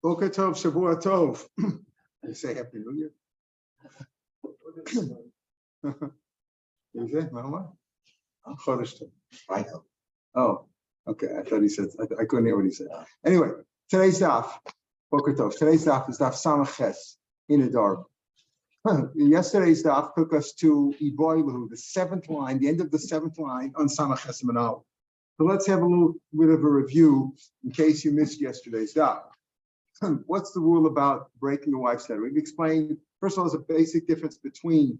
Boker Tov, Shavua Tov. You say Happy New Year? You say, Mama? Chodesh Tov. I know. Oh, okay. I thought he said, I couldn't hear what he said. Anyway, today's daf, Boker Tov. Today's daf is daf Samach in Nidar. Yesterday's daf took us to Iboilu, the seventh line, the end of the seventh line on Samach Ches Manal. So let's have a little bit of a review in case you missed yesterday's daf. What's the rule about breaking a wife's neder? We've explained, first of all, there's a basic difference between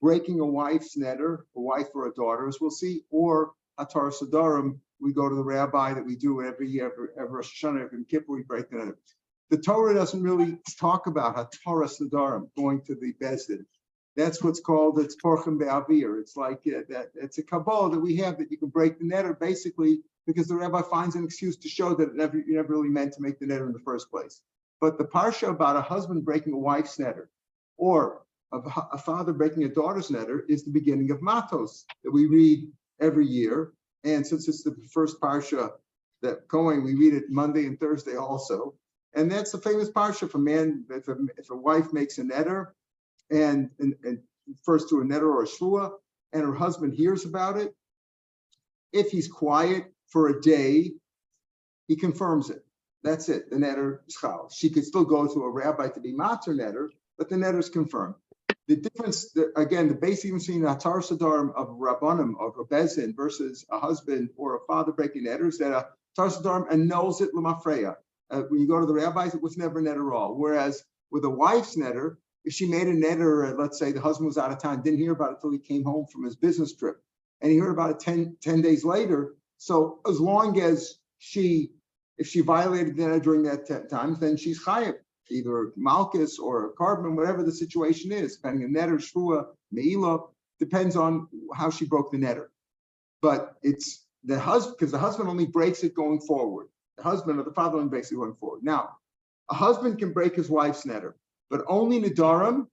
breaking a wife's neder, a wife or a daughter, as we'll see, or Atar Sadarim. We go to the rabbi that we do every year, every Rosh Hashanah, every Kippur, we break the neder. The Torah doesn't really talk about Atar Sadarim, going to the Bezdin. That's what's called, it's Porchem Be'avir. It's like that. It's a Kabbalah that we have that you can break the neder basically because the rabbi finds an excuse to show that you never really meant to make the neder in the first place. But the parsha about a husband breaking a wife's neder or a father breaking a daughter's neder is the beginning of Matos that we read every year. And since it's the first parsha that going, we read it Monday and Thursday also. And that's the famous parsha for man. If a wife makes a neder and refers to a neder or a shvua, and her husband hears about it, if he's quiet for a day, he confirms it. That's it. The neder is chal. She could still go to a rabbi to be mater neder, but the neder is confirmed. The difference, again, the basic difference between the atar sadarim of rabbanim of a bezin versus a husband or a father breaking neder is that a atar sadarim annuls it lemafreya. When you go to the rabbis, it was never neder at all. Whereas with a wife's neder, if she made a neder, let's say the husband was out of town, didn't hear about it until he came home from his business trip, and he heard about it 10 days later. So as long as if she violated the neder during that time, then she's chayav, either malchus or a carbon, whatever the situation is, depending on neder, shvua, meila, depends on how she broke the neder. But it's the husband, because the husband only breaks it going forward. The husband or the father only breaks it going forward. Now, a husband can break his wife's neder, but only nedarim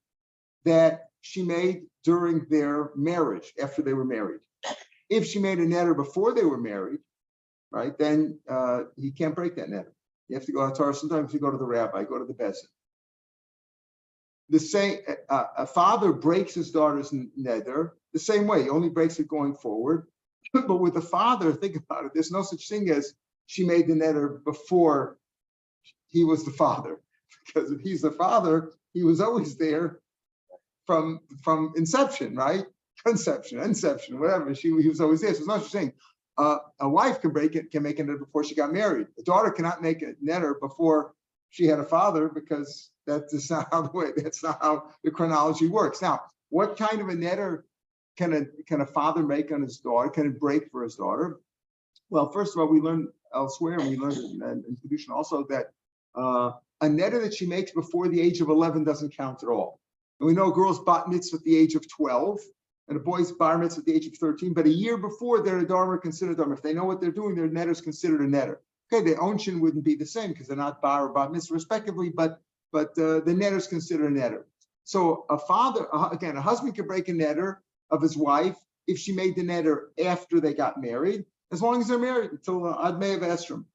that she made during their marriage, after they were married. If she made a neder before they were married, right, then he can't break that neder. You have to go to Torah. Sometimes you go to the rabbi, go to the bezin. The same, a father breaks his daughter's neder the same way. He only breaks it going forward. But with the father, think about it. There's no such thing as she made the neder before he was the father, because if he's the father, he was always there from inception, right? Conception, whatever. He was always there. So it's not just saying a wife can make a neder before she got married. A daughter cannot make a neder before she had a father, because that's not how the chronology works. Now, what kind of a neder can a father make on his daughter? Can it break for his daughter? Well, first of all, we learned elsewhere, and we learned in tradition also that a neder that she makes before the age of 11 doesn't count at all. And we know girls bat mitzvah at the age of 12, and a boy's bar mitzvah at the age of 13, but a year before their nedarim are considered nedarim. If they know what they're doing, their neder is considered a neder. Okay, the onshin wouldn't be the same because they're not bar or bat mitzvah respectively, but the neder is considered a neder. So a husband can break a neder of his wife if she made the neder after they got married, as long as they're married until Admei of Esrim.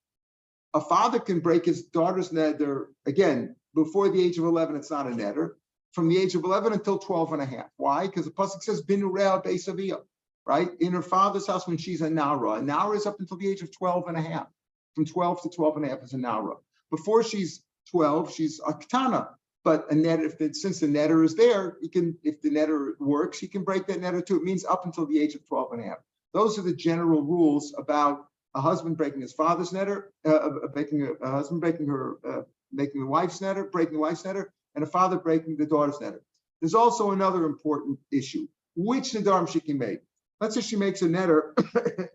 A father can break his daughter's neder, again, before the age of 11, it's not a neder. From the age of 11 until 12 and a half. Why? Because the pasuk says, Binu Re'ah Beis Aviyah, right? In her father's house when she's a Nara. A Nara is up until the age of 12 and a half. From 12 to 12 and a half is a Nara. Before she's 12, she's a Ketana. But a neder, since the neder is there, if the neder works, he can break that neder too. It means up until the age of 12 and a half. Those are the general rules about a husband breaking his father's neder, making the wife's neder, and a father breaking the daughter's neder. There's also another important issue. Which nedarim she can make? Let's say she makes a neder,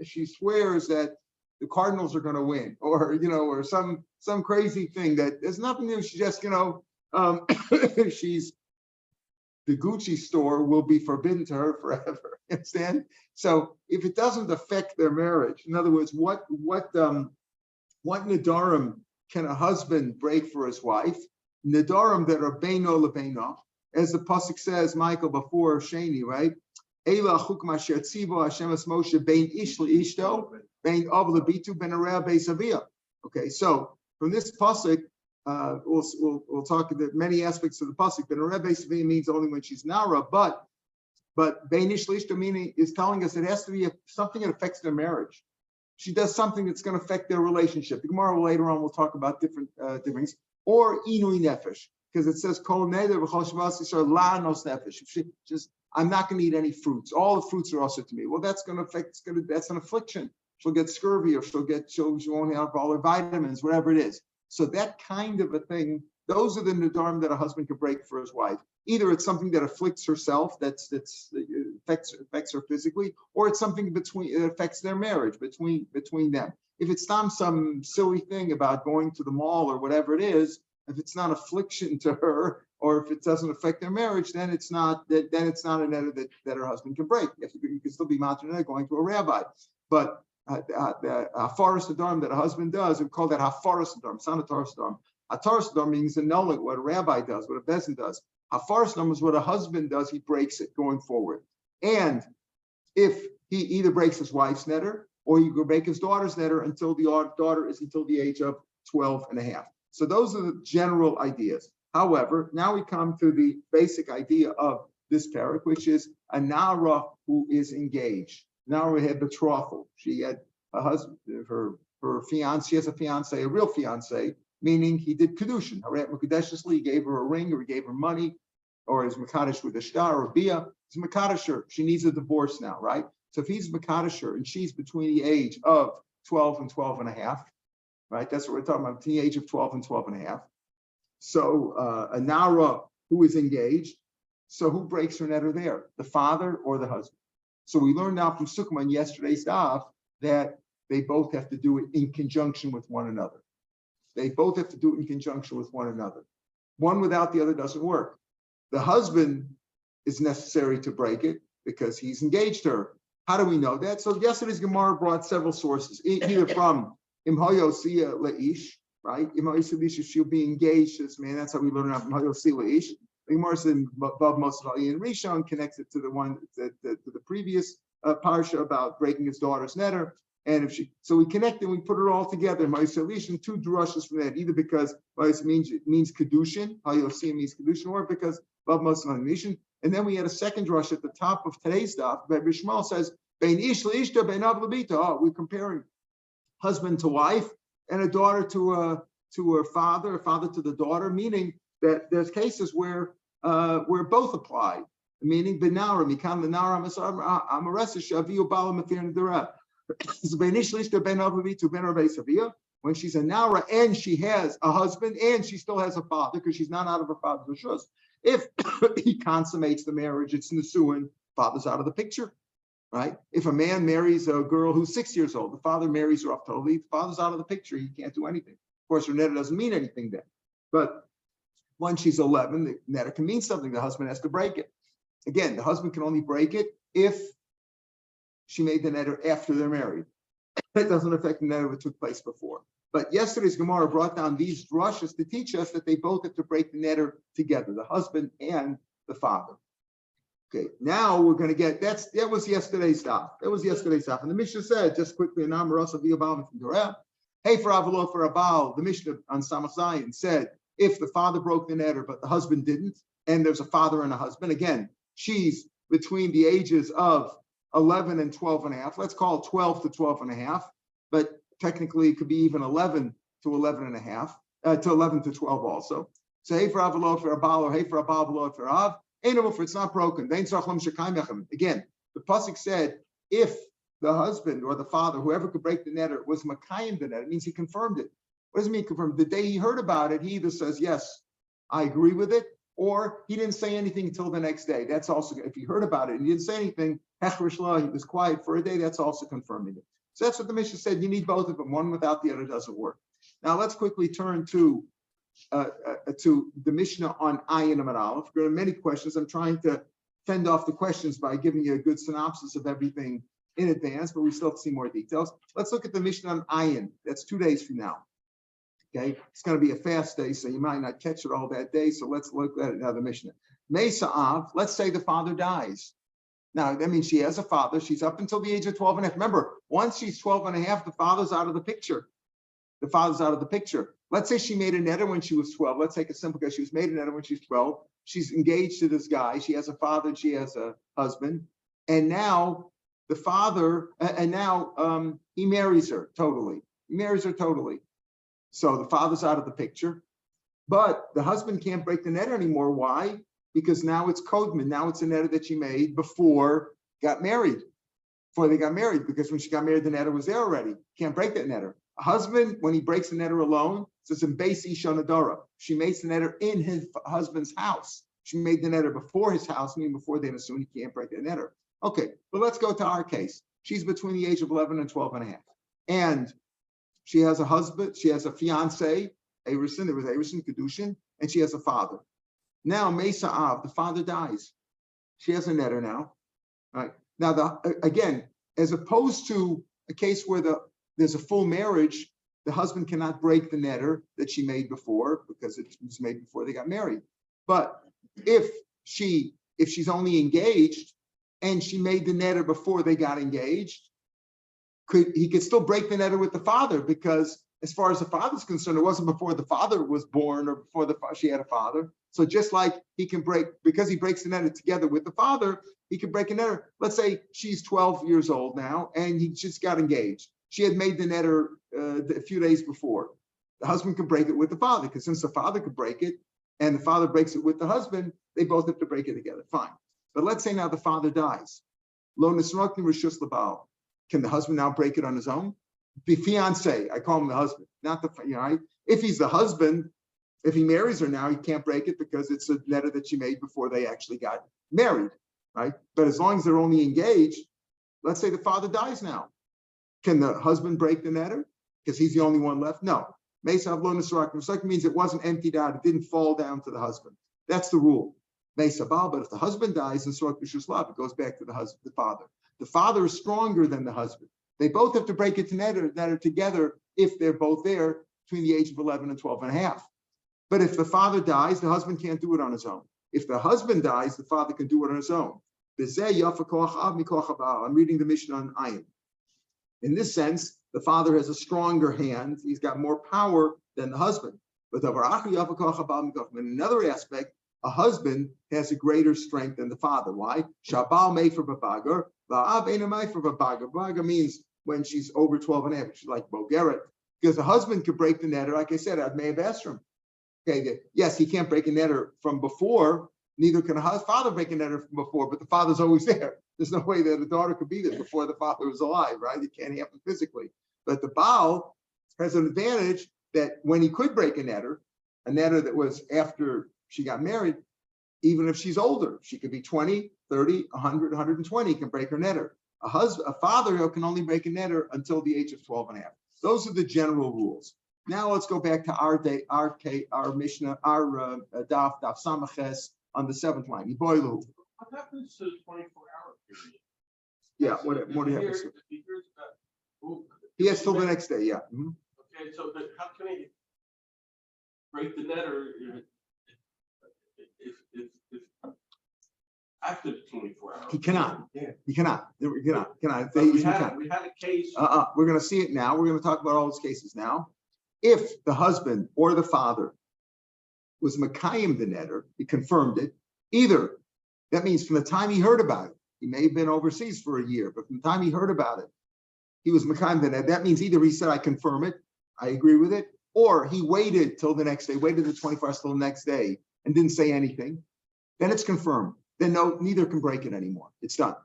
she swears that the Cardinals are going to win, or some crazy thing that there's nothing new. She just, the Gucci store will be forbidden to her forever. Understand? So if it doesn't affect their marriage, in other words, what nedarim can a husband break for his wife? Nedarim that are beino lebeino, as the pasuk says, Michael, before Sheni, right? Eila chukma asher tzivo Hashem es Moshe bein ish leishto bein av lebitu ben areh beis aviyah. Okay, so from this pasuk, we'll talk about many aspects of the pasuk. But Rebbe Sevilla means only when she's nara, but Beinish Lishta meaning is telling us it has to be something that affects their marriage. She does something that's going to affect their relationship. The Gemara later on will talk about different things. Or Inui Nefesh, because it says Kol Neder V'Chol Shavas Yisrael La'anos Nefesh. If she just, I'm not going to eat any fruits. All the fruits are also to me. Well, that's going to affect. That's an affliction. She'll get scurvy, or she won't have all her vitamins, whatever it is. So that kind of a thing. Those are the nadarim that a husband can break for his wife. Either it's something that afflicts herself, that affects her physically, or it's something that affects their marriage between them. If it's not some silly thing about going to the mall or whatever it is, if it's not affliction to her, or if it doesn't affect their marriage, then it's not a neder that her husband can break. You can still be maternal going to a rabbi, but the hafaras nadarim that a husband does, we call that hafaras nadarim. It's not a taras nadarim. A taras nadarim means annulling what a rabbi does, what a bezin does. Hafaras nadarim is what a husband does. He breaks it going forward. And if he either breaks his wife's neder, or he could break his daughter's neder until the daughter is until the age of 12 and a half. So those are the general ideas. However, now we come to the basic idea of this parak, which is a nara who is engaged. Nara had betrothal. She had a husband, her fiance. She has a fiance, a real fiance, meaning he did kedushin. He gave her a ring, or he gave her money, or is mekadosh with a shtar or bia. He's mekadosh. She needs a divorce now, right? So if he's mekadosh and she's between the age of 12 and 12 and a half, right? That's what we're talking about, between the age of 12 and 12 and a half. So a nara who is engaged. So who breaks her neder there? The father or the husband? So we learned now from Sukkman yesterday's daf that they both have to do it in conjunction with one another. They both have to do it in conjunction with one another. One without the other doesn't work. The husband is necessary to break it because he's engaged her. How do we know that? So yesterday's Gemara brought several sources, either from Imhoyosia Leish, right? Imhoyosia Leish, she'll be engaged to this man. That's how we learn it from Imhoyosia Leish. The Gemara said above most of in Rishon connects it to the one to the previous parsha about breaking his daughter's neder. And if so we connect it, we put it all together. Ma'aseh and two drushes from that, either because it means kedushin, Hayosim means kedushin, or because above most of nation. And then we had a second drush at the top of today's daf. But Bishmal says, "Bein ish leishta, bein av lebita." Oh, we're comparing husband to wife and a daughter to her father, a father to the daughter, meaning that there's cases where both apply. Meaning benara, mikam benara, amareses shaviu bala matir nederah. When she's a nara and she has a husband and she still has a father because she's not out of her father's rishus. If he consummates the marriage, it's nesuin, father's out of the picture, right? If a man marries a girl who's 6 years old, the father marries her off totally, the father's out of the picture, he can't do anything. Of course, her neder doesn't mean anything then. But when she's 11, the neder can mean something, the husband has to break it. Again, the husband can only break it if she made the neder after they're married. That doesn't affect the neder that took place before. But yesterday's Gemara brought down these drushes to teach us that they both have to break the neder together, the husband and the father. Okay, now we're going to get, that was yesterday's stuff. That was yesterday's stuff. And the Mishnah said, just quickly, hey, for Avalo, for Abal, the Mishnah on Samach Zayin said, if the father broke the neder, but the husband didn't, and there's a father and a husband, again, she's between the ages of 11 and 12 and a half. Let's call it 12 to 12 and a half, but technically it could be even 11 to 11 and a half, to 11 to 12 also. So hey for Avalo for Abal, or hey for Abal for Av, for it's not broken. Again, the pasuk said if the husband or the father, whoever could break the neder, was makayim the neder, it means he confirmed it. What does it mean confirmed? The day he heard about it, he either says, yes, I agree with it, or he didn't say anything until the next day. That's also, if he heard about it and he didn't say anything, he was quiet for a day, that's also confirming it. So that's what the Mishnah said. You need both of them. One without the other doesn't work. Now let's quickly turn to the Mishnah on Ayin Amud Aleph. There are many questions. I'm trying to fend off the questions by giving you a good synopsis of everything in advance, but we still have to see more details. Let's look at the Mishnah on Ayin. That's 2 days from now. Okay, it's going to be a fast day, so you might not catch it all that day. So let's look at another Mishnah. Mesa Av, let's say the father dies. Now, that means she has a father. She's up until the age of 12 and a half. Remember, once she's 12 and a half, the father's out of the picture. The father's out of the picture. let's say she made a neder when she was 12. Let's take a simple case. She was made a neder when she's 12. She's engaged to this guy. She has a father and she has a husband. And now the father, he marries her totally. He marries her totally. So the father's out of the picture. But the husband can't break the neder anymore. Why? Because now it's Kodman. Now it's a neder that she made before got married. Before they got married, because when she got married, the neder was there already. Can't break that neder. A husband, when he breaks the neder alone, says in Beis Isha Nadara. She makes the neder in his husband's house. She made the neder before his house, meaning before they assume he can't break the neder. Okay, but let's go to our case. She's between the age of 11 and 12 and a half. And she has a husband, she has a fiance, Erusin, there was Erusin Kedushin, and she has a father. Now, Mesa Av, the father dies. She has a neder now. Right. Now, again, as opposed to a case where there's a full marriage, the husband cannot break the neder that she made before because it was made before they got married. But if she's only engaged and she made the neder before they got engaged, he could still break the neder with the father, because as far as the father's concerned, it wasn't before the father was born or before she had a father. So just like he can break, because he breaks the neder together with the father, he can break a neder. Let's say she's 12 years old now and he just got engaged. She had made the neder a few days before. The husband could break it with the father, because since the father could break it and the father breaks it with the husband, they both have to break it together. Fine. But let's say now the father dies. Lo nisrokni rishus labal. Can the husband now break it on his own? The fiance, I call him the husband, not the, if he's the husband, if he marries her now, he can't break it because it's a neder that she made before they actually got married, right? But as long as they're only engaged, let's say the father dies now. Can the husband break the neder? Because he's the only one left? No. Mesa Avlo Nisrak. Nisrak means it wasn't emptied out. It didn't fall down to the husband. That's the rule. Mesa Bal, but if the husband dies in Surak B'Shuslav, it goes back to the husband, the father. The father is stronger than the husband. They both have to break it to neder together if they're both there between the age of 11 and 12 and a half. But if the father dies, the husband can't do it on his own. If the husband dies, the father can do it on his own. I'm reading the Mishnah on Ayin. In this sense, the father has a stronger hand. He's got more power than the husband. But in another aspect, a husband has a greater strength than the father. Why? Shabal made for babagar, va'av ainamai for babagar. Babagar means when she's over 12 and a half, she's like Bogeret. Because the husband could break the neder, like I said, I may have asked him. Okay, yes, he can't break a neder from before, neither can a father break a neder from before, but the father's always there. There's no way that a daughter could be there before the father was alive, right? It can't happen physically. But the Baal has an advantage that when he could break a neder that was after she got married, even if she's older, she could be 20, 30, 100, 120, can break her neder. A father can only break a neder until the age of 12 and a half. Those are the general rules. Now let's go back to our Mishnah, our Daf Samaches on the 7th line. What happens to the 24-hour period? Yeah, what do you have to say? He has till the next day, yeah. Mm-hmm. Okay, so but how can he break the neder if after the 24 hours? He cannot. Yeah. He cannot. We had a case. We're going to see it now. We're going to talk about all those cases now. If the husband or the father was Makayim the neder, he confirmed it, either that means from the time he heard about it, he may have been overseas for a year, but from the time he heard about it, he was Makayim the neder. That means either he said, I confirm it, I agree with it, or he waited till the next day, waited the 24 hours till the next day and didn't say anything. Then it's confirmed. Then no, neither can break it anymore. It's done.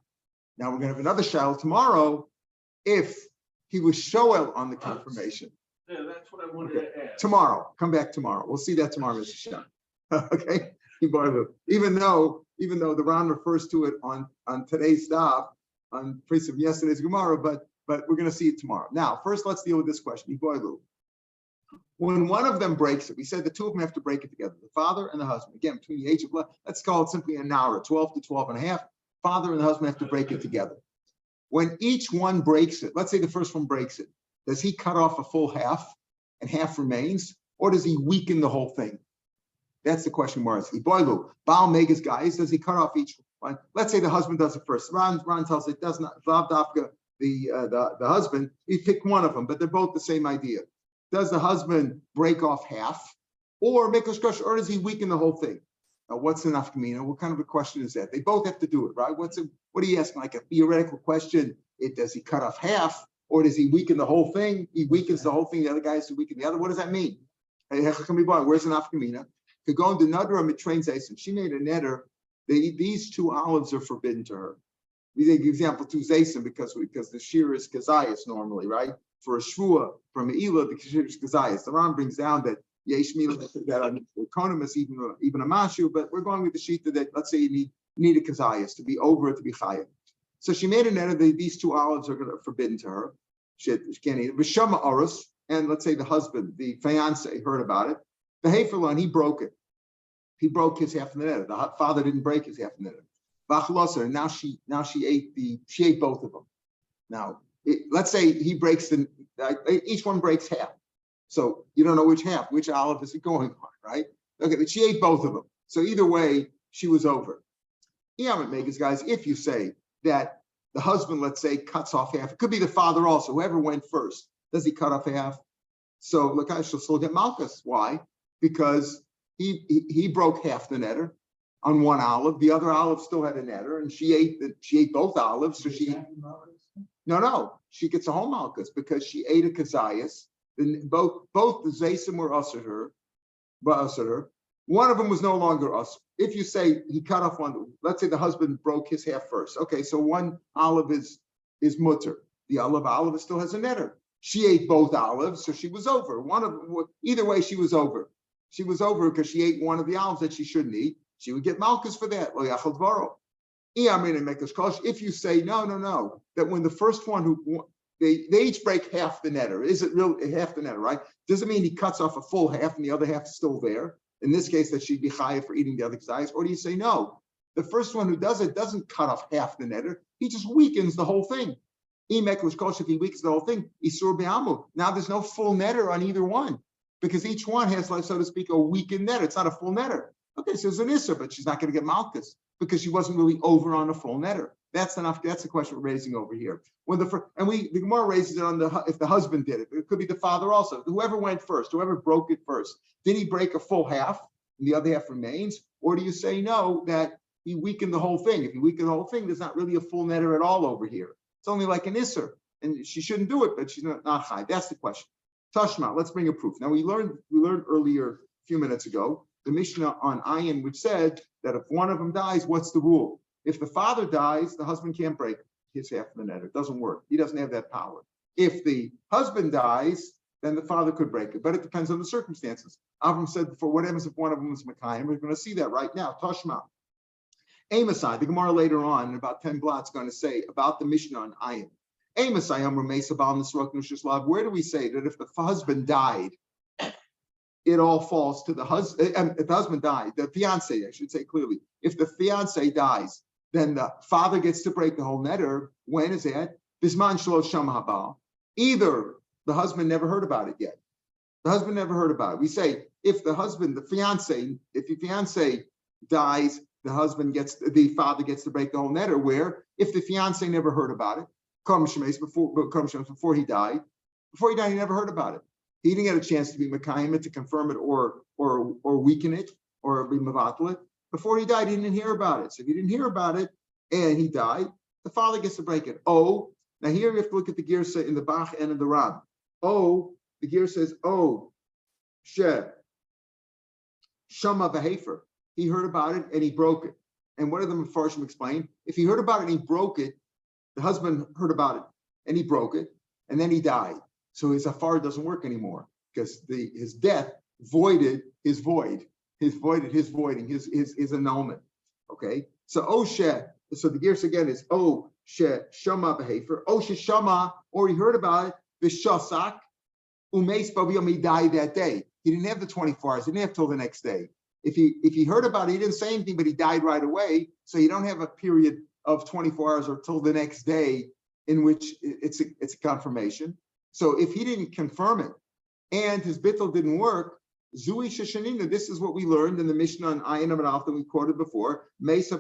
Now we're going to have another shal tomorrow if he was shoel on the confirmation. Yeah, that's what I wanted to ask. Tomorrow, come back tomorrow. We'll see that tomorrow, Mr. Shah. Okay, even though the Ran refers to it on today's daf, on priest of yesterday's Gemara, but we're going to see it tomorrow. Now, first, let's deal with this question. When one of them breaks it, we said the two of them have to break it together, the father and the husband. Again, between the age of, let's call it simply an hour, 12 to 12 and a half, father and the husband have to break it together. When each one breaks it, let's say the first one breaks it, does he cut off a full half and half remains, or does he weaken the whole thing? That's the question mark. Baal Megas guys, does he cut off each one? Let's say the husband does it first. Ron tells it does not. The husband, he picked one of them, but they're both the same idea. does the husband break off half, or Mikdash Kosh, or does he weaken the whole thing? Now, what's the nafkamina? What kind of a question is that? They both have to do it, right? What are you asking? Like a theoretical question? Does he cut off half, or does he weaken the whole thing? He weakens the whole thing. The other guy has to weaken the other. What does that mean? Where's the nafkamina? To go into Nadarim, it trains Zayson. She made a neder. These 2 olives are forbidden to her. We take example 2 Zayson because the Shiur is kazayas normally, right? For a shvua from a ila, the Shiur is kazayas. The Ram brings down that yesh mila that on economists even a mashu, but we're going with the shita that let's say you need a kazayas to be over it to be chayav. So she made a neder. These 2 olives are forbidden to her. She can't eat it. V'shama orus, and let's say the husband, the fiance, heard about it. The Haferlon, he broke it. He broke his half of the neder. The father didn't break his half of the neder. V'achloser, now she ate both of them. Now, let's say he breaks each one breaks half. So you don't know which olive is it going on, right? Okay, but she ate both of them. So either way, she was over. Guys, if you say that the husband, let's say, cuts off half, it could be the father also, whoever went first. Does he cut off half? So look, I shall still get malchus. Why? Because he broke half the neder on one olive. The other olive still had a neder, and she ate both olives. So she gets a whole malchus because she ate a kazayas. Then both the zaysim were usher her. One of them was no longer us. If you say he cut off one, let's say the husband broke his half first. Okay, so one olive is mutter. The olive still has a neder. She ate both olives, so she was over. Either way, she was over. She was over because she ate one of the olives that she shouldn't eat. She would get malchus for that. If you say no, that when the first one they each break half the neder. Is it real half the neder, right? Doesn't mean he cuts off a full half and the other half is still there. In this case, that she'd be chayav for eating the other kazayas. Or do you say no? The first one who does it doesn't cut off half the neder. He just weakens the whole thing. If he weakens the whole thing, isur be'amu. Now there's no full neder on either one because each one has, like, so to speak, a weakened neder. It's not a full neder. Okay, so it's an isur, but she's not going to get malchus because she wasn't really over on a full neder. That's the question we're raising over here. The Gemara raises it on if the husband did it. It could be the father also. Whoever went first, whoever broke it first. Did he break a full half and the other half remains? Or do you say no, that he weakened the whole thing? If he weakened the whole thing, there's not really a full neder at all over here. It's only like an isser. And she shouldn't do it, but she's not high. That's the question. Tashma, let's bring a proof. Now we learned earlier a few minutes ago, the Mishnah on Ayin, which said that if one of them dies, what's the rule? If the father dies, the husband can't break his half of the neder. It doesn't work. He doesn't have that power. If the husband dies, then the father could break it, but it depends on the circumstances. Avram said before, what happens if one of them is Mekayim? We're going to see that right now. Tashma. Amosai, the Gemara later on, in about 10 blots, going to say about the Mishnah on Ayin. Amosai, where do we say that if the husband died, it all falls to the husband? If the husband died, the fiance, I should say clearly, if the fiance dies, then the father gets to break the whole neder. When is that? Bisman shelo shama habal. Either the husband never heard about it yet. The husband never heard about it. We say if the fiance dies, the father gets to break the whole neder. Where if the fiance never heard about it, before he died, he never heard about it. He didn't get a chance to be mekayim it, to confirm it or weaken it or be mevatel it. Before he died, he didn't hear about it. So if he didn't hear about it and he died, the father gets to break it. Oh, now here we have to look at the girsa in the Bach and in the Ram. Oh, the gear says, Shama v'hefer. He heard about it and he broke it. And what did the Mefarshim explain? If he heard about it and he broke it, the husband heard about it and he broke it, and then he died. So his afar doesn't work anymore because his death voided his voiding, his annulment. Okay, so so the gears again is shama v'hefer, shama, or he heard about it, v'shasak, he died that day. He didn't have the 24 hours. He didn't have till the next day. If he heard about it, he didn't say anything, but he died right away. So you don't have a period of 24 hours or till the next day in which it's a confirmation. So if he didn't confirm it and his bittul didn't work, Zui Sheshanina, this is what we learned in the Mishnah on Ayin Amar that we quoted before. If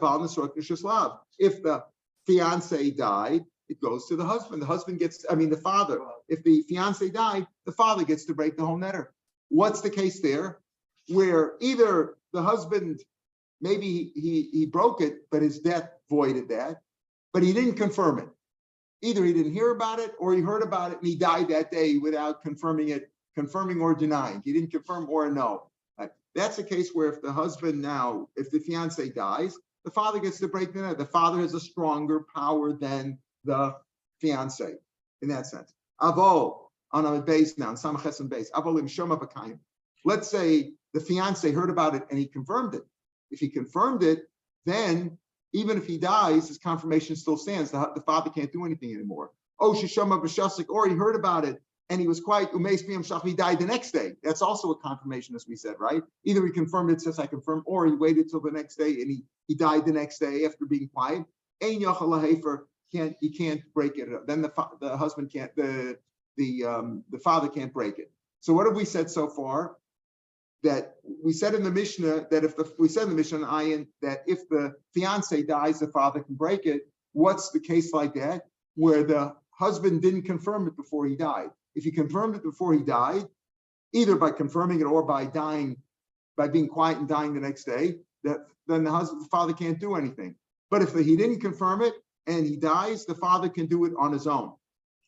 the fiance died it goes to the husband. The husband gets, the father. If the fiance died, the father gets to break the whole netter. What's the case there? Where either the husband, maybe he broke it, but his death voided that, but he didn't confirm it. Either he didn't hear about it or he heard about it and he died that day without confirming or denying. He didn't confirm or no. That's a case where if the fiance dies, the father gets to break the netter. The father has a stronger power than the fiance in that sense. Avo, on a base now, Samches and base. Avolim Shoma Bakayim. Let's say the fiance heard about it and he confirmed it. If he confirmed it, then even if he dies, his confirmation still stands. The father can't do anything anymore. Oh, Shishoma B'Shasik, or he heard about it and he was quite Umeis B'Yam Shach, he died the next day. That's also a confirmation, as we said, right? Either he confirmed it, says I confirm, or he waited till the next day and he died the next day after being quiet. Ein Yachal Lahefer, he can't break it. Then the husband can't, the father can't break it. So what have we said so far? That we said in the Mishnah that we said in the Mishnah Ayin that if the fiance dies, the father can break it. What's the case like that? Where the husband didn't confirm it before he died. If he confirmed it before he died, either by confirming it or by dying, by being quiet and dying the next day, then the father can't do anything. But if he didn't confirm it and he dies, the father can do it on his own.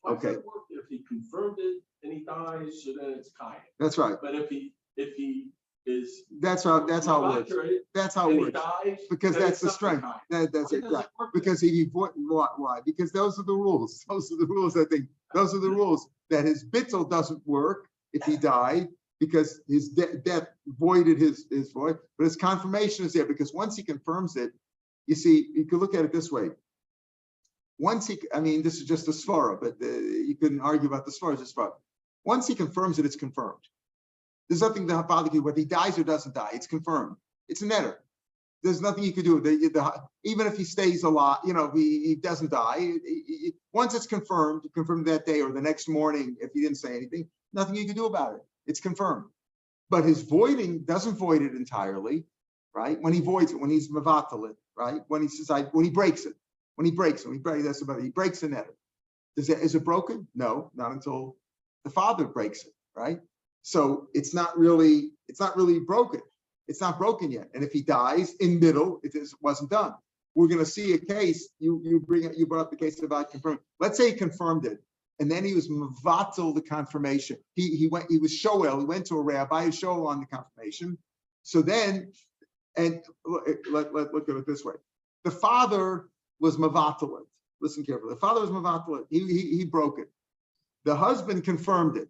Okay. If he confirmed it and he dies, so then it's kind. That's right. But if he is that's how it works. That's how it works. Dies, because that's the strength. That's it. Right. Because why? Because those are the rules. Those are the rules. I think those are the rules that his bittul doesn't work if he died because his death voided his void, but his confirmation is there because once he confirms it, you see, you can look at it this way. Once this is just a svara, but you can argue about the svara, just svara. Once he confirms it, it's confirmed. There's nothing the father can do, whether he dies or doesn't die. It's confirmed. It's a netter. There's nothing you can do. Even if he stays alive, he doesn't die. Once it's confirmed that day or the next morning, if he didn't say anything, nothing you can do about it. It's confirmed. But his voiding doesn't void it entirely, right? When he voids it, when he's mavatal it, right? When he breaks it, he breaks the netter. Is it broken? No, not until the father breaks it, right? So it's not really broken. It's not broken yet. And if he dies in middle, it wasn't done. We're going to see a case. You brought up the case about confirming. Let's say he confirmed it, and then he was mavatal the confirmation. He was shoel. He went to a rabbi, shoel on the confirmation. So then, and look at it this way: the father was mavatal it. Listen carefully. The father was mavatal it. He broke it. The husband confirmed it.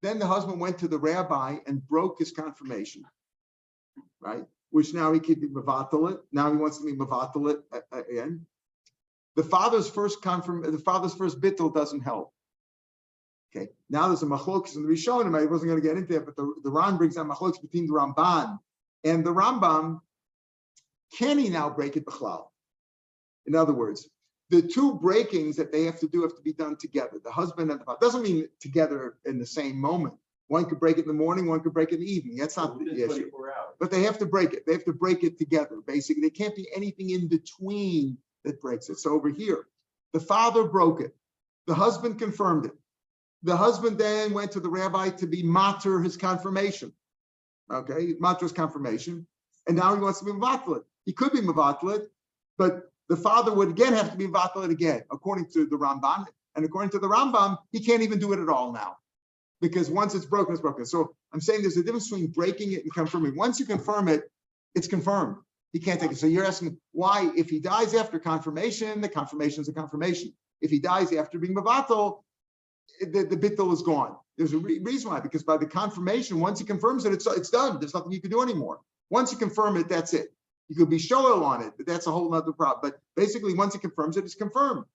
Then the husband went to the rabbi and broke his confirmation, right? Which now he could be mavatal it. Now he wants to be mavatal it again. The father's first bittul doesn't help. Okay. Now there's a machlokes in the Rishonim. I wasn't going to get into it, but the Ran brings out machlokes between the Ramban and the Rambam. Can he now break it b'chlal? In other words, the two breakings that they have to be done together. The husband and the father doesn't mean together in the same moment. One could break it in the morning, one could break it in the evening. That's not the issue. But they have to break it. They have to break it together. Basically, there can't be anything in between that breaks it. So over here, the father broke it. The husband confirmed it. The husband then went to the rabbi to be mater his confirmation. Okay, mater his confirmation, and now he wants to be mavatal. He could be mavatal, but the father would again have to be mavatal again, according to the Ramban. And according to the Rambam, he can't even do it at all now. Because once it's broken, it's broken. So I'm saying there's a difference between breaking it and confirming. Once you confirm it, it's confirmed. He can't take it. So you're asking why, if he dies after confirmation, the confirmation is a confirmation. If he dies after being mavatal, the bittul is gone. There's a reason why, because by the confirmation, once he confirms it, it's done. There's nothing you can do anymore. Once you confirm it, that's it. You could be shoel on it, but that's a whole other problem. But basically, once he confirms it, it's confirmed.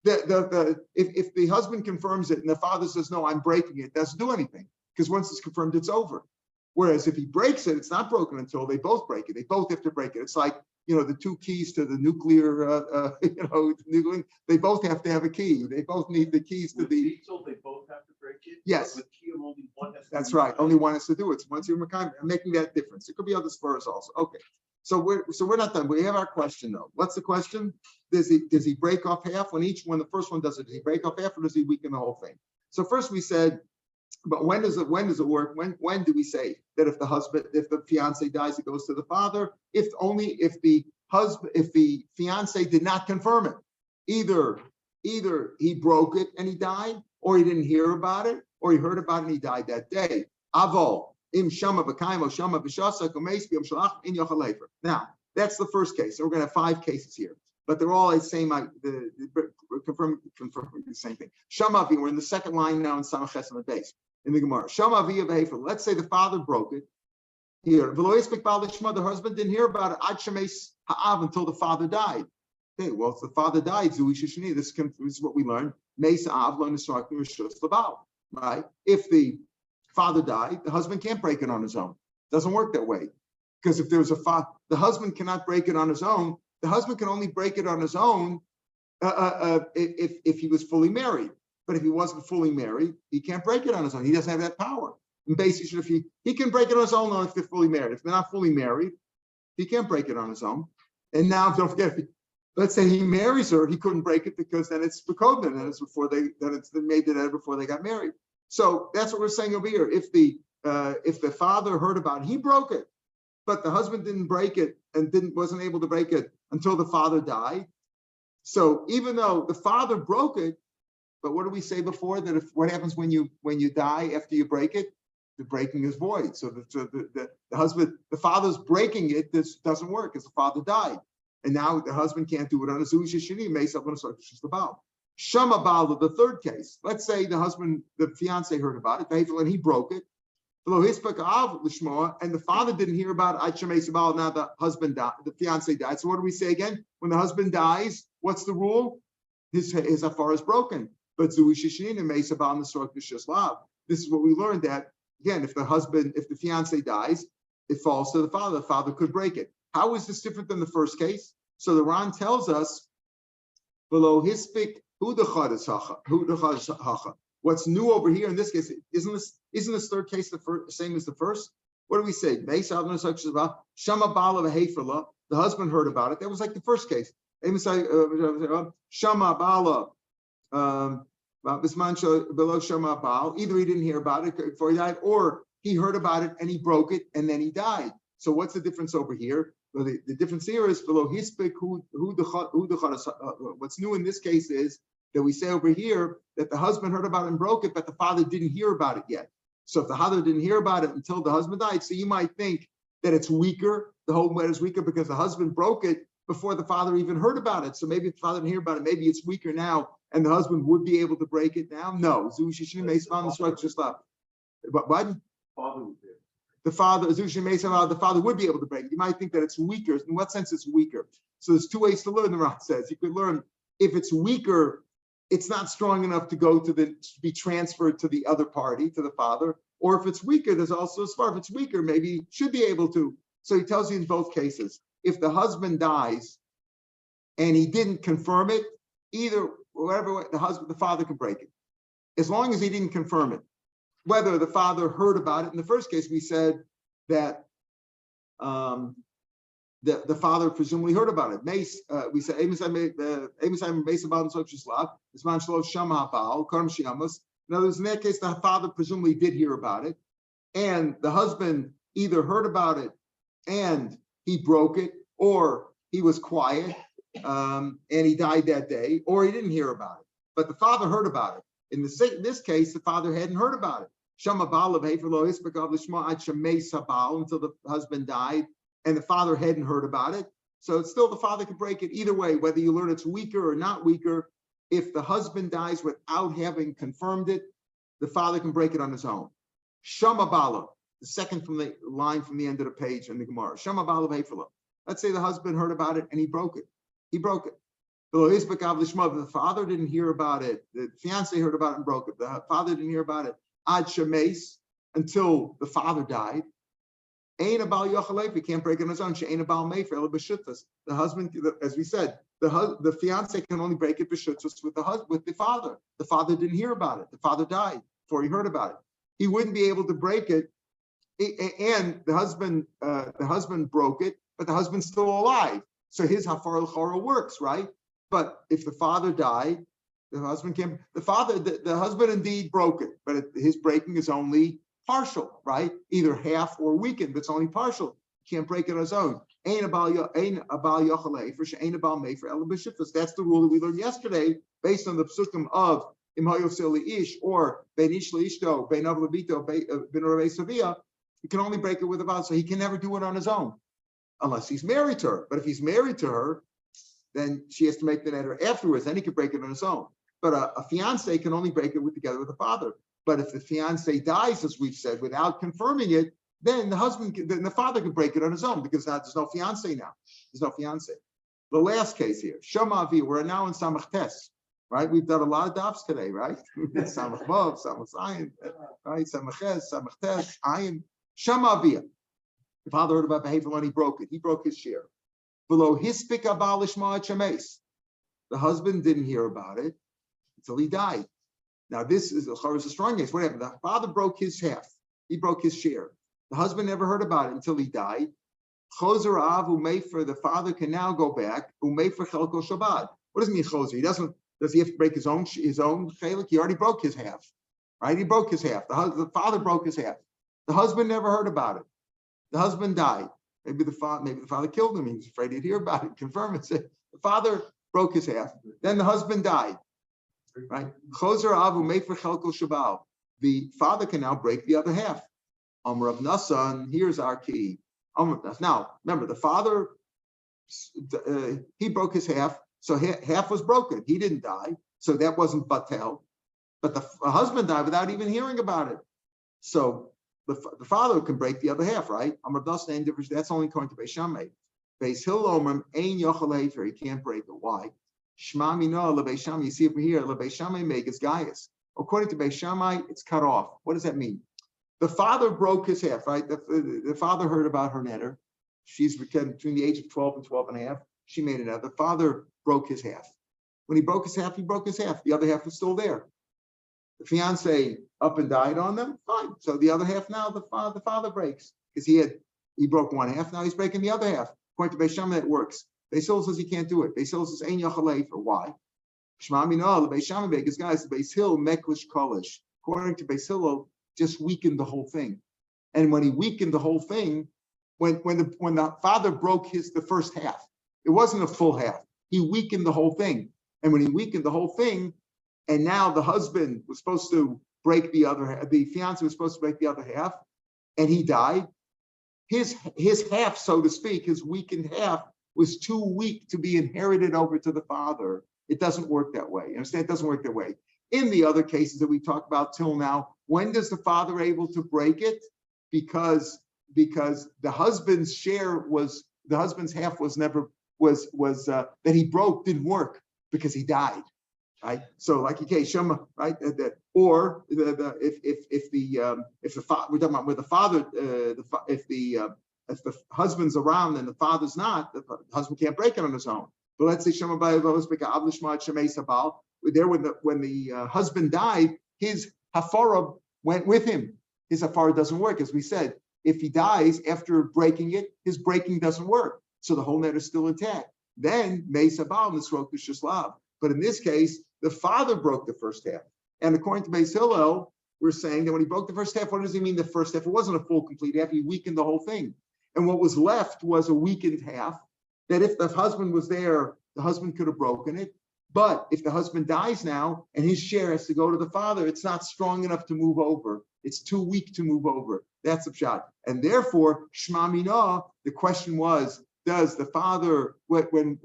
If the husband confirms it and the father says, no, I'm breaking it, doesn't do anything, because once it's confirmed, it's over. Whereas if he breaks it, it's not broken until they both break it. They both have to break it. It's like, the two keys to the nuclear, they both have to have a key. They both need the keys to the. So they both have to break it? Yes. With key, only one has to That's right. Only one has to do it. So once you're making that difference, it could be other spurs also. Okay. So we're not done. We have our question though. What's the question? Does he break off half when the first one does it? Does he break off half or does he weaken the whole thing? So first we said, but when does it work? When do we say that if the fiance dies, it goes to the father? If the fiance did not confirm it, either he broke it and he died, or he didn't hear about it, or he heard about it and he died that day. Avol im shama b'kaimo shama b'shasa komeis b'yom shalach in yochel lefer. Now that's the first case. So we're going to have 5 cases here, but they're all the same. Confirm the same thing. Shama avi. We're in the second line now in Samach Ches on the base in the Gemara. Shama avi v'hefer. Let's say the father broke it. Here, the husband didn't hear about it until the father died. Okay, well, if the father died, this is what we learned. Right? If the father died, the husband can't break it on his own. It doesn't work that way. Because if there's the husband cannot break it on his own. The husband can only break it on his own if he was fully married. But if he wasn't fully married, he can't break it on his own. He doesn't have that power. And basically, if he can break it on his own only if they're fully married. If they're not fully married, he can't break it on his own. And now, don't forget, let's say he marries her, he couldn't break it because then it's bekodin, and it's made it before they got married. So that's what we're saying over here. If the father heard about it, he broke it, but the husband didn't break it and wasn't able to break it until the father died. So even though the father broke it, but what did we say before? That what happens when you die after you break it? The breaking is void. So the father's breaking it. This doesn't work because the father died, and now the husband can't do it on a zuish shini. Makes up on a the baal. Shama baal, the third case. Let's say the fiance heard about it, and he broke it. And the father didn't hear about it. Now the husband died. The fiance died. So what do we say again? When the husband dies, what's the rule? His afar is broken. But zuish shini meisa baal nesrok b'shislav. This is what we learned that. Again, if the fiance dies, it falls to the father. The father could break it. How is this different than the first case? So the Ran tells us, below hispik hu the hacha. What's new over here in this case? Isn't this third case the same as the first? What do we say? Shama bala v'heferla. The husband heard about it. That was like the first case. Shama bala. Either he didn't hear about it before he died, or he heard about it and he broke it and then he died. So what's the difference over here? Well, the difference here is below hispik what's new in this case is that we say over here that the husband heard about it and broke it, but the father didn't hear about it yet. So if the father didn't hear about it until the husband died, so you might think that it's weaker, the whole matter is weaker because the husband broke it before the father even heard about it. So maybe if the father didn't hear about it, maybe it's weaker now, and the husband would be able to break it now. No, but what? The father would be able to break it. You might think that it's weaker. In what sense it's weaker? So there's 2 ways to learn. The Ran says you could learn if it's weaker, it's not strong enough to be transferred to the other party, to the father. Or if it's weaker, there's also a svar. If it's weaker, maybe he should be able to. So he tells you in both cases. If the husband dies and he didn't confirm it, either whatever way, the father can break it, as long as he didn't confirm it. Whether the father heard about it in the first case, we said that the father presumably heard about it. We said in other words, in that case, the father presumably did hear about it, and the husband either heard about it and he broke it, or he was quiet and he died that day, or he didn't hear about it. But the father heard about it. In this case, the father hadn't heard about it. Until the husband died, and the father hadn't heard about it. So it's still the father can break it either way, whether you learn it's weaker or not weaker. If the husband dies without having confirmed it, the father can break it on his own. Shama bala, the second from the line from the end of the page in the Gemara. Shama bala v'hefela. Let's say the husband heard about it and he broke it. He broke it. The father didn't hear about it. The fiance heard about it and broke it. The father didn't hear about it. Ad shemes, until the father died. Ain a bal yochalev, he can't break it on his own. She ain't a bal mefer el b'shuttas. The husband, as we said, the fiance can only break it b'shuttas with the father. The father didn't hear about it. The father died before he heard about it. He wouldn't be able to break it, and the husband broke it, but the husband's still alive. So his hafar l'chora works, right? But if the father died, the husband can't. The husband indeed broke it, but his breaking is only partial, right? Either half or weakened, but it's only partial. He can't break it on his own. That's the rule that we learned yesterday, based on the psukim of Im hayosel ish or Ben ish leishto, Ben av levito, Ben orei savia. He can only break it with a vow, so he can never do it on his own, unless he's married to her. But if he's married to her, then she has to make the neder afterwards. Then he can break it on his own. But a fiance can only break it together with the father. But if the fiance dies, as we've said, without confirming it, then the father can break it on his own, because now there's no fiance now. There's no fiance. The last case here, Shamavi, we're now in Samach Tes, right? We've done a lot of dafs today, right? Samach Vav, Samach Zayin, right? Samach Ches, Samach Tes, Ayin. Shamavi. The father heard about behavior when he broke it. He broke his share. Below hispik abal ishma chames. The husband didn't hear about it until he died. Now this is a strong case. What happened? The father broke his half. He broke his share. The husband never heard about it until he died. Chozer av umefer. The father can now go back. Umefer chelko shabbat. What does it mean chozer? He doesn't. Does he have to break his own chelik? He already broke his half, right? He broke his half. The father broke his half. The husband never heard about it. The husband died. Maybe the father killed him. He was afraid he'd hear about it, confirm it. The father broke his half. Then the husband died. Right? Chozer avu mefer chelko shabal. The father can now break the other half. Rav Nassan, here's our key. Now, remember, the father, he broke his half, so half was broken. He didn't die, so that wasn't batel. But the husband died without even hearing about it. So the father can break the other half, right? Rav Nassan, that's only going to Beis Shammai. Beis Hillel Omer, ein yochel hefer, he can't break it. Why? Shma mino leBeis Shammai. You see over here, leBeis Shammai megas gaius. According to Beis Shammai, it's cut off. What does that mean? The father broke his half, right? The father heard about her neder. She's between the age of 12 and 12 and a half. She made it out. The father broke his half. When he broke his half, he broke his half. The other half was still there. The fiance up and died on them, fine. So the other half now, the father breaks, because he broke one half. Now he's breaking the other half. According to Beis Shammai, it works. Beis Hillel says he can't do it. Beis Hillel says ein yachal for why? Shema mino Beis Shammai because guys, Beis Hillel meklish kolish. According to Beis Hillel, just weakened the whole thing. And when he weakened the whole thing, when the father broke the first half, it wasn't a full half. He weakened the whole thing. And when he weakened the whole thing, and now the husband was supposed to break the other half, the fiance was supposed to break the other half, and he died, his half, so to speak, his weakened half was too weak to be inherited over to the father. It doesn't work that way. You understand? It doesn't work that way. In the other cases that we talked about till now, when does the father able to break it? Because the husband's half was never that he broke didn't work because he died, right? So like okay, Shema, right? Or if the father, we're talking about where the father, if the husband's around and the father's not, the husband can't break it on his own. But let's say Shema there when the husband died, his hafara went with him. His hafara doesn't work, as we said. If he dies after breaking it, his breaking doesn't work. So the whole net is still intact. Then Mesa Baal Nisrok Shaslav. But in this case, the father broke the first half. And according to Beis Hillel, we're saying that when he broke the first half, what does he mean the first half? It wasn't a full complete half. He weakened the whole thing. And what was left was a weakened half that if the husband was there, the husband could have broken it. But if the husband dies now and his share has to go to the father, it's not strong enough to move over. It's too weak to move over. That's the shot. And therefore, Shema Mina, the question was, does the father, when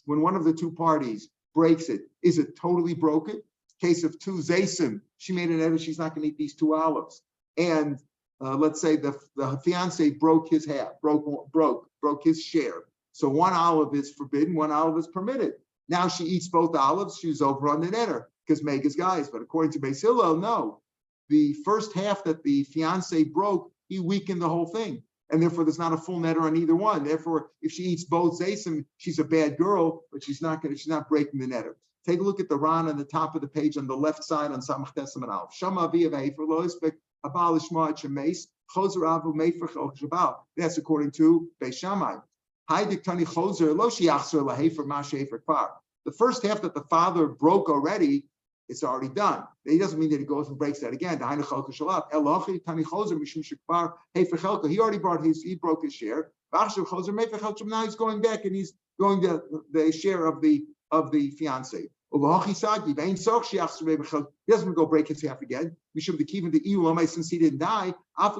one of the two parties breaks it, is it totally broken? Case of two Zaysim, she made an edit, she's not going to eat these two olives. And let's say the fiance broke his half, broke his share. So one olive is forbidden, one olive is permitted. Now she eats both olives, she's over on the netter, because Megas guys. But according to Beis Hillel, no. The first half that the fiance broke, he weakened the whole thing. And therefore, there's not a full netter on either one. Therefore, if she eats both Zaysim, she's a bad girl, but she's not breaking the netter. Take a look at the Ran on the top of the page on the left side on Samach Tesam and Alf. Shama v'yav hefer lo ispek abal ishma shemes Choser avu mefer chelko shabal. That's according to Beis Shammai. Haidik tani choser lo shiachser lahefer ma shefer kvar. The first half that the father broke already, it's already done. It doesn't mean that he goes and breaks that again. He already brought he broke his share. Now he's going back and he's going to the share of the fiance. He doesn't go break his half again. Since he didn't die, as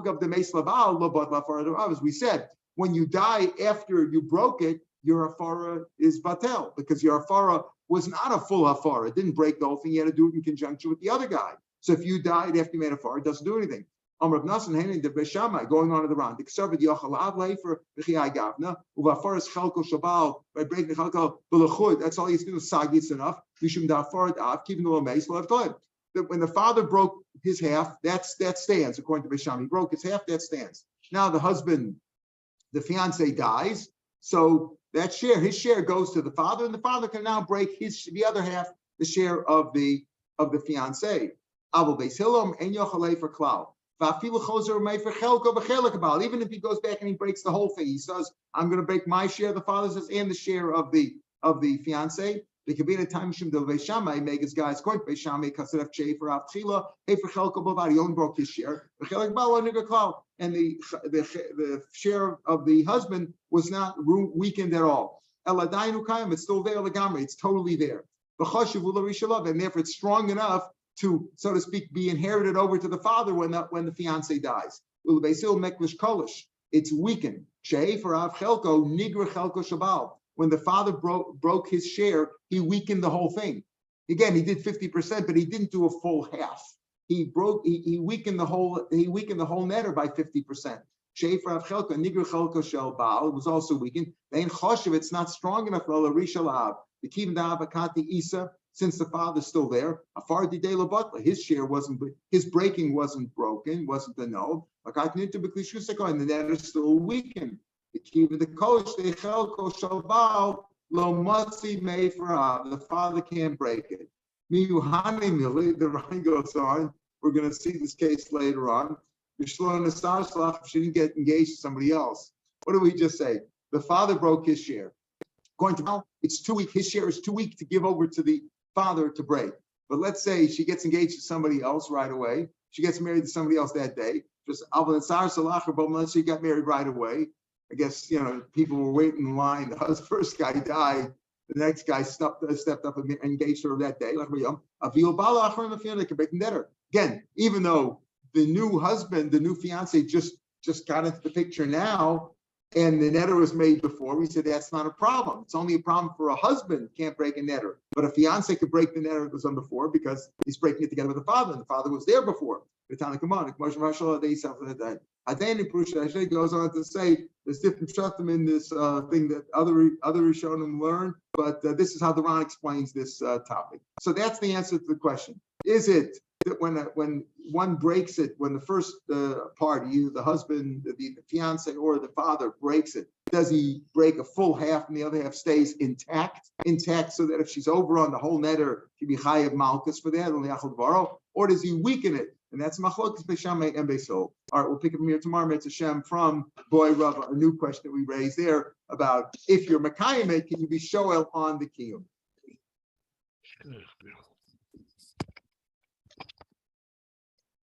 we said, when you die after you broke it, your hafara is batel, because your hafara was not a full hafara. It didn't break the whole thing. You had to do it in conjunction with the other guy. So if you died after you made a hafara, it doesn't do anything. Rav Nasan Hanin the Beis Shammai going on to the round. The Ksarvid Yochalav Leifer B'Chiyai Gavna Uvafaras Chalko Shabal by breaking the Chalko B'Lechud. That's all he's doing. Sagit's enough. Mishum Da'Farat Av keeping the Lomeis Lev Toib. When the father broke his half, that stands according to Beis Shammai. He broke his half, that stands. Now the husband, the fiance dies, so that share, his share goes to the father, and the father can now break the other half, the share of the fiance. Abel Beis Hillel and Yochalei for Klau. Even if he goes back and he breaks the whole thing, he says, "I'm going to break my share." The father says, and the share of the fiance. There could be a time Shim Del Beis Shammai make his guys going Beis Shammai Kasev Shefer Avchila Hefer Chelko Bavad. He only broke his share. And the share of the husband was not weakened at all. It's still there. It's totally there. And therefore it's strong enough to, so to speak, be inherited over to the father when the fiance dies. It's weakened. When the father broke his share, he weakened the whole thing. Again, he did 50%, but he didn't do a full half. He weakened the whole netter by 50%. It was also weakened. It's not strong enough. Since the father's still there, his share his breaking wasn't broken, wasn't annulled. And the netter is still weakened. The father can't break it. The Ryan goes on. We're going to see this case later on. She didn't get engaged to somebody else. What did we just say? The father broke his share. Going to now, it's too weak. His share is too weak to give over to the father to break. But let's say she gets engaged to somebody else right away. She gets married to somebody else that day. Just let's say she got married right away. I guess, people were waiting in line. The first guy died. The next guy stepped up and engaged her that day. Again, even though the new husband, the new fiance just got into the picture now, and the netter was made before, we said that's not a problem. It's only a problem for a husband can't break a netter. But a fiance could break the netter that was done before because he's breaking it together with the father, and the father was there before. Then he goes on to say there's different shuttim in this thing that other Rishonim learn, but this is how the Ran explains this topic. So that's the answer to the question. Is it that when one breaks it, when the first party, either the husband, the fiance, or the father breaks it, does he break a full half and the other half stays intact, so that if she's over on the whole netter, she'd be chayav malchus for that, or does he weaken it? And that's machlokes Beis Shammai and Beis Hillel. All right, we'll pick up here tomorrow. Mitzvah Shem from Boy Rava, a new question that we raised there about if you're Mekayim, can you be shoel on the kiyum?